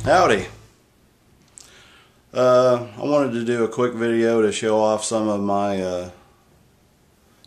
Howdy. I wanted to do a quick video to show off some of my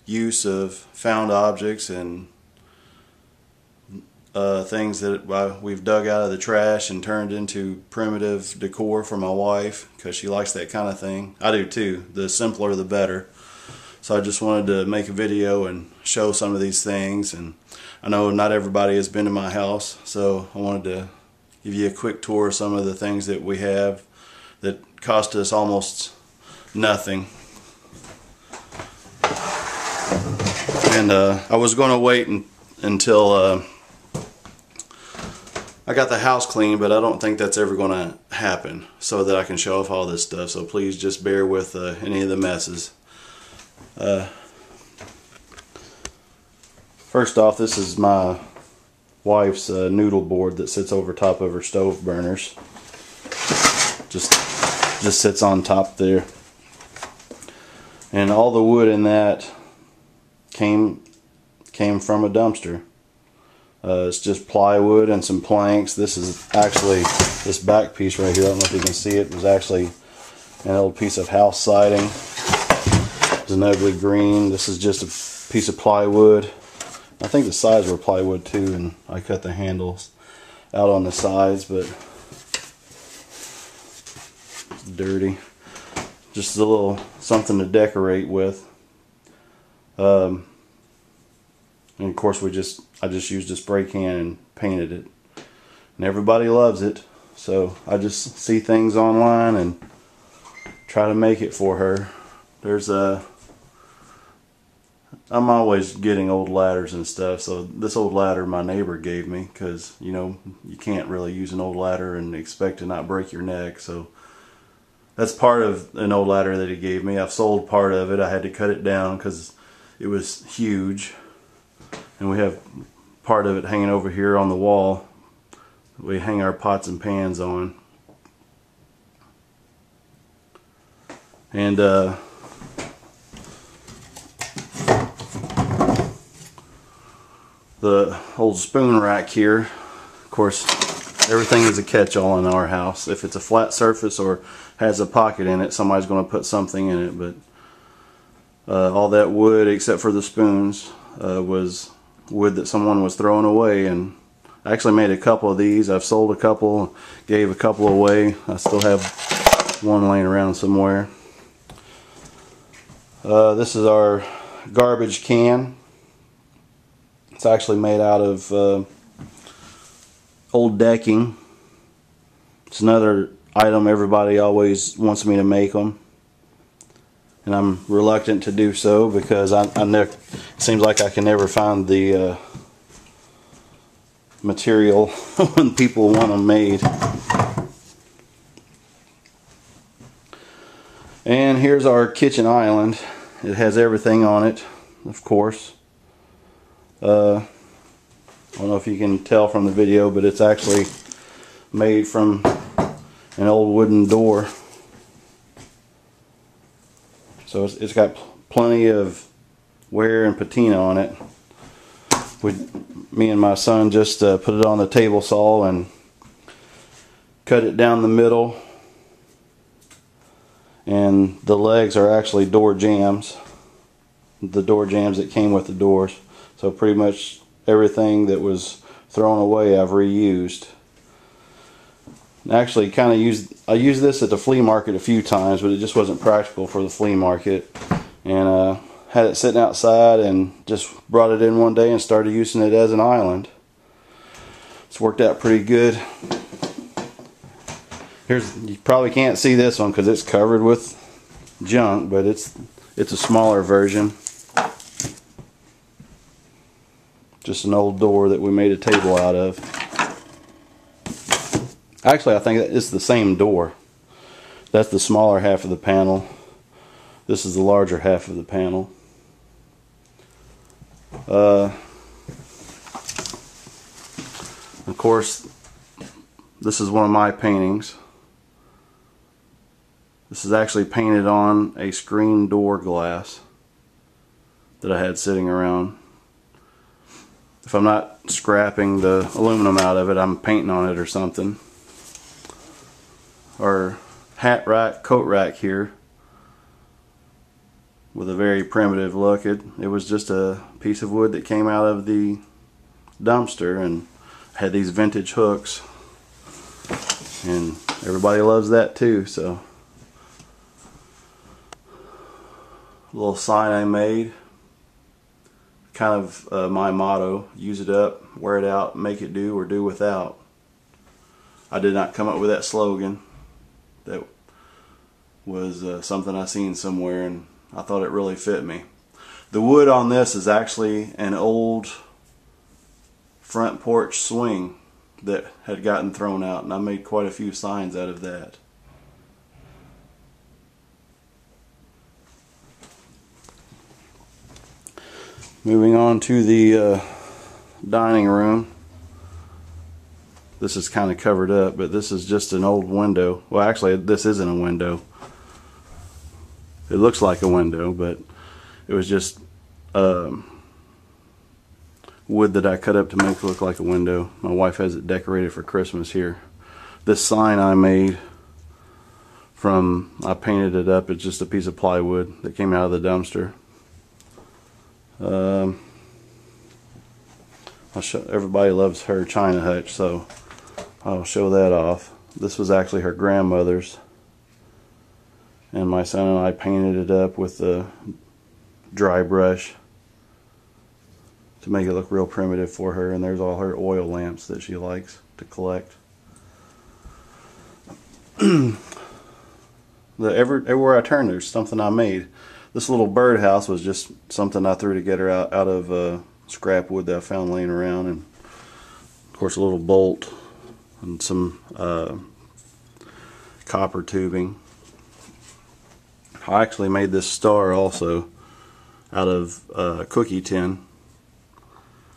use of found objects and things that we've dug out of the trash and turned into primitive decor for my wife, because she likes that kind of thing. I do too. The simpler the better. So I just wanted to make a video and show some of these things. And I know not everybody has been to my house, so I wanted to give you a quick tour of some of the things that we have that cost us almost nothing. And I was going to wait until I got the house clean, but I don't think that's ever going to happen, so that I can show off all this stuff. So please just bear with any of the messes. First off, this is my wife's noodle board that sits over top of her stove burners. Just sits on top there, and all the wood in that came from a dumpster. It's just plywood and some planks. This is actually, this back piece right here, I don't know if you can see it, was actually an old piece of house siding. It's an ugly green. This is just a piece of plywood. I think the sides were plywood too, and I cut the handles out on the sides, but it's dirty. Just a little something to decorate with. And of course I just used a spray can and painted it. And everybody loves it, so I just see things online and try to make it for her. I'm always getting old ladders and stuff, so this old ladder my neighbor gave me, because you know, you can't really use an old ladder and expect to not break your neck. So that's part of an old ladder that he gave me. I've sold part of it. I had to cut it down because it was huge, and we have part of it hanging over here on the wall. We hang our pots and pans on. And the old spoon rack here, of course, everything is a catch-all in our house. If it's a flat surface or has a pocket in it, somebody's going to put something in it. But all that wood, except for the spoons, was wood that someone was throwing away. And I actually made a couple of these. I've sold a couple, gave a couple away. I still have one laying around somewhere. This is our garbage can. It's actually made out of old decking. It's another item everybody always wants me to make them, and I'm reluctant to do so because it seems like I can never find the material when people want them made. And here's our kitchen island. It has everything on it, of course. I don't know if you can tell from the video, but it's actually made from an old wooden door. So it's got plenty of wear and patina on it. Me and my son just put it on the table saw and cut it down the middle. And the legs are actually door jambs. The door jambs that came with the doors. So pretty much everything that was thrown away I've reused. Actually, I used this at the flea market a few times, but it just wasn't practical for the flea market. And had it sitting outside and just brought it in one day and started using it as an island. It's worked out pretty good. You probably can't see this one because it's covered with junk, but it's a smaller version. Just an old door that we made a table out of. Actually, I think it's the same door. That's the smaller half of the panel. This is the larger half of the panel. Of course, this is one of my paintings. This is actually painted on a screen door glass that I had sitting around. If I'm not scrapping the aluminum out of it, I'm painting on it or something. our hat rack, coat rack here with a very primitive look. It was just a piece of wood that came out of the dumpster and had these vintage hooks, and everybody loves that too. So a little sign I made, kind of my motto: use it up, wear it out, make it do, or do without. I did not come up with that slogan. That was something I seen somewhere, and I thought it really fit me. The wood on this is actually an old front porch swing that had gotten thrown out, and I made quite a few signs out of that. Moving on to the dining room. This is kind of covered up, but this is just an old window. Well, actually, this isn't a window. It looks like a window, but it was just wood that I cut up to make it look like a window. My wife has it decorated for Christmas here. This sign I made I painted it up. It's just a piece of plywood that came out of the dumpster. Everybody loves her china hutch, so I'll show that off. This was actually her grandmother's, and my son and I painted it up with a dry brush to make it look real primitive for her. And there's all her oil lamps that she likes to collect. Everywhere I turn, there's something I made. This little birdhouse was just something I threw together out of scrap wood that I found laying around, and of course a little bolt and some copper tubing. I actually made this star also out of a cookie tin,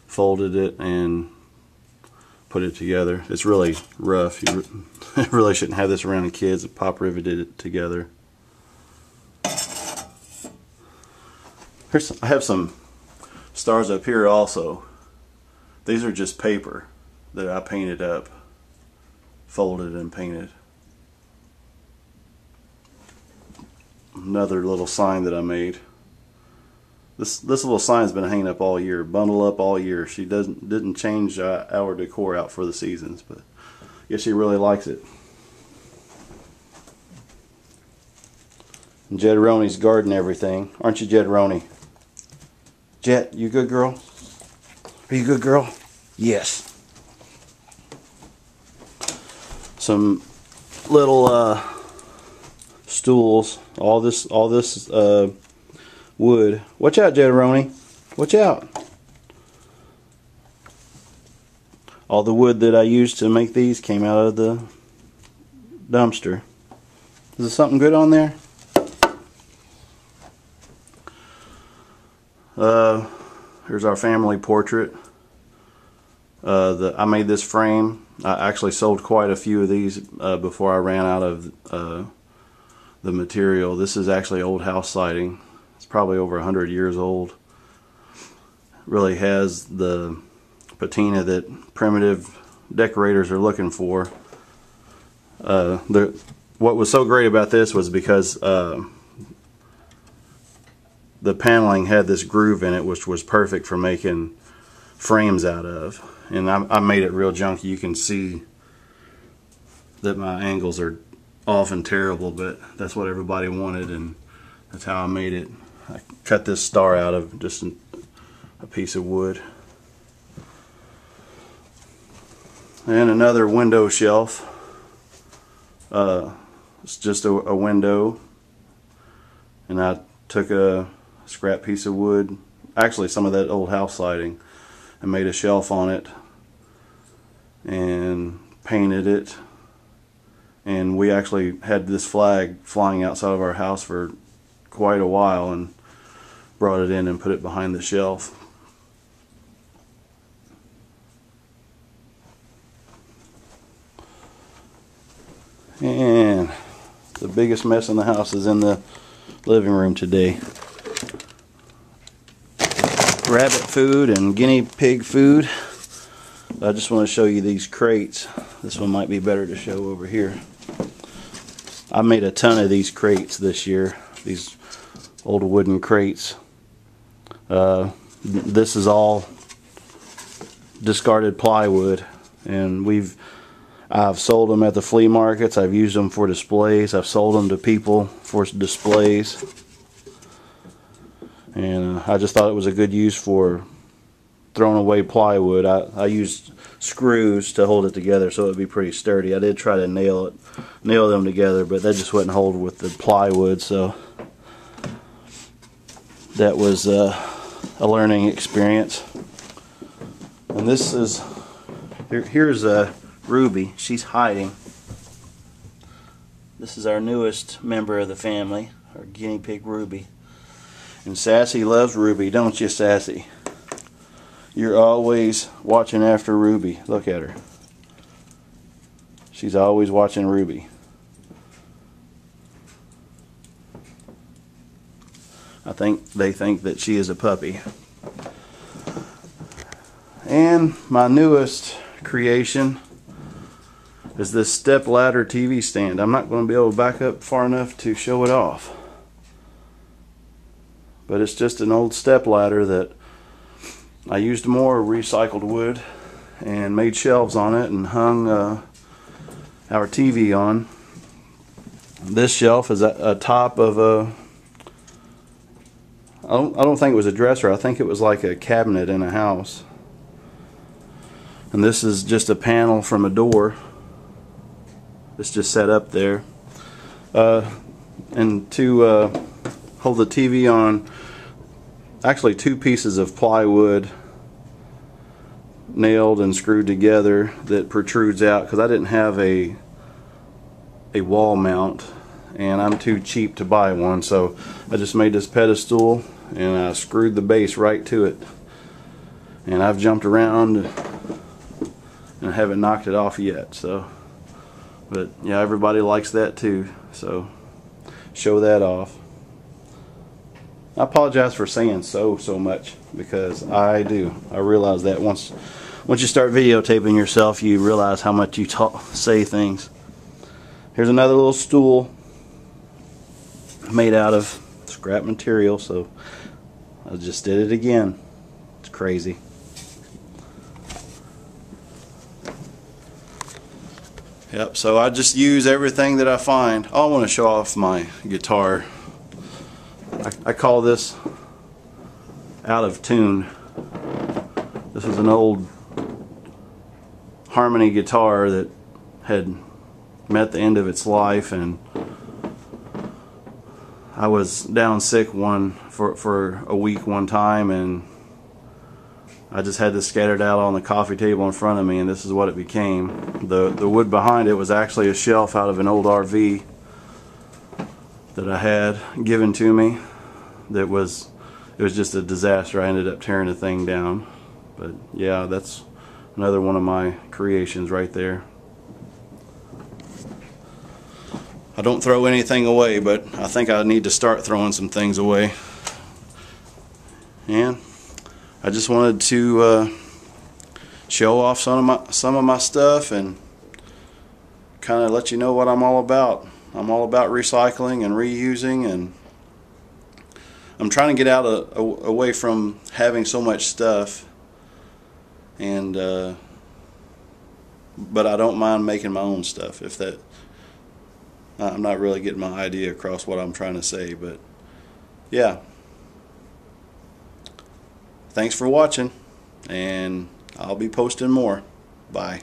folded it and put it together. It's really rough. You really shouldn't have this around kids. It pop riveted it together. I have some stars up here also. These are just paper that I painted up, folded and painted. Another little sign that I made. This little sign's been hanging up all year, bundled up all year. She didn't change our decor out for the seasons, but I guess she really likes it. And Jed Roney's guarding everything, aren't you, Jed Roney? Jet, you good girl? Are you a good girl? Yes. Some little stools. All this wood. Watch out, Jed Roney. Watch out. All the wood that I used to make these came out of the dumpster. Is there something good on there? Here's our family portrait. I made this frame. I actually sold quite a few of these before I ran out of the material. This is actually old house siding. It's probably over 100 years old. It really has the patina that primitive decorators are looking for. What was so great about this was because the paneling had this groove in it, which was perfect for making frames out of. And I made it real junky. You can see that my angles are off and terrible, but that's what everybody wanted, and that's how I made it. I cut this star out of just a piece of wood. And another window shelf. It's just a window, and I took a scrap piece of wood, actually some of that old house siding, and made a shelf on it and painted it. And we actually had this flag flying outside of our house for quite a while, and brought it in and put it behind the shelf. And the biggest mess in the house is in the living room today. Rabbit food and guinea pig food. I just want to show you these crates. This one might be better to show over here. I made a ton of these crates this year, these old wooden crates. This is all discarded plywood, and I've sold them at the flea markets. I've used them for displays. I've sold them to people for displays, and I just thought it was a good use for throwing away plywood. I used screws to hold it together so it would be pretty sturdy. I did try to nail them together, but that just wouldn't hold with the plywood, so that was a learning experience. And this is, here's Ruby. She's hiding. This is our newest member of the family, our guinea pig Ruby. And Sassy loves Ruby, don't you, Sassy? You're always watching after Ruby. Look at her. She's always watching Ruby. I think they think that she is a puppy. And my newest creation is this step ladder TV stand. I'm not going to be able to back up far enough to show it off, but it's just an old step ladder that I used more recycled wood and made shelves on it and hung our TV on. This shelf is at top of a, I don't think it was a dresser. I think it was like a cabinet in a house. And this is just a panel from a door. It's just set up there. And to hold the TV on, actually 2 pieces of plywood nailed and screwed together that protrudes out, because I didn't have a wall mount and I'm too cheap to buy one, so I just made this pedestal and I screwed the base right to it. And I've jumped around and haven't knocked it off yet, so, but yeah, everybody likes that too, so show that off. I apologize for saying so much, because I realize that once you start videotaping yourself, you realize how much you say things. Here's another little stool made out of scrap material, so I just did it again. It's crazy. Yep, so I just use everything that I find. Oh, I want to show off my guitar. I call this Out of Tune. This is an old Harmony guitar that had met the end of its life, and I was down sick for a week one time, and I just had this scattered out on the coffee table in front of me, and this is what it became. The wood behind it was actually a shelf out of an old RV that I had given to me. It was just a disaster. I ended up tearing the thing down. But yeah, that's another one of my creations right there. I don't throw anything away, but I think I need to start throwing some things away. And I just wanted to show off some of my stuff and kind of let you know what I'm all about. I'm all about recycling and reusing, and I'm trying to get away from having so much stuff, and but I don't mind making my own stuff. If that, I'm not really getting my idea across what I'm trying to say, but yeah. Thanks for watching, and I'll be posting more. Bye.